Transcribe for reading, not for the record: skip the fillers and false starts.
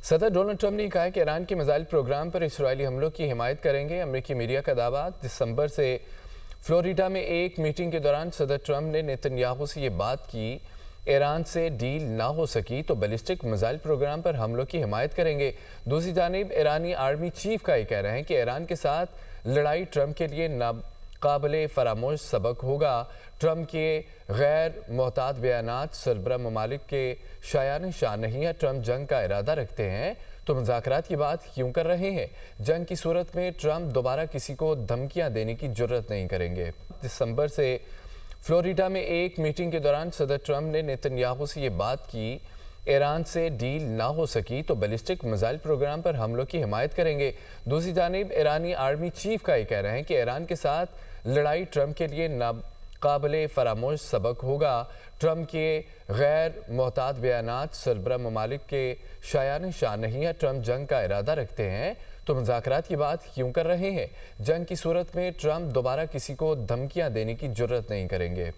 सदर Donald Trump ने कहा है कि ईरान के मिसाइल प्रोग्राम पर इसराइली हमलों की हिमायत करेंगे। अमेरिकी मीडिया का दावा। दिसंबर से फ्लोरिडा में एक मीटिंग के दौरान सदर ट्रंप ने नेतन्याहू से ये बात की, ईरान से डील ना हो सकी तो बैलिस्टिक मिसाइल प्रोग्राम पर हमलों की हिमायत करेंगे। दूसरी जानिब ईरानी आर्मी चीफ का ये कह रहे हैं कि ईरान के साथ लड़ाई ट्रंप के लिए नाकाबिले फरामोश सबक होगा। ट्रंप के गैर मोहतात बयानात सरबराह ममालिक के शायान शान नहीं है। ट्रंप जंग का इरादा रखते हैं तो मुज़ाकरात की बात क्यों कर रहे हैं? जंग की सूरत में ट्रंप दोबारा किसी को धमकियां देने की जुर्रत नहीं करेंगे। दिसंबर से फ्लोरिडा में एक मीटिंग के दौरान सदर ट्रंप ने नेतन्याहू से ये बात की, ईरान से डील ना हो सकी तो बैलिस्टिक मिसाइल प्रोग्राम पर हमलों की हिमायत करेंगे। दूसरी जानिब ईरानी आर्मी चीफ का ये कह रहे हैं कि ईरान के साथ लड़ाई ट्रंप के लिए नाकाबिले फरामोश सबक होगा। ट्रंप के गैर मोहतात बयानात सरबराह ममालिक के शायान शान नहीं है। ट्रंप जंग का इरादा रखते हैं तो मुज़ाकरात की बात क्यों कर रहे हैं? जंग की सूरत में ट्रंप दोबारा किसी को धमकियां देने की जुर्रत नहीं करेंगे।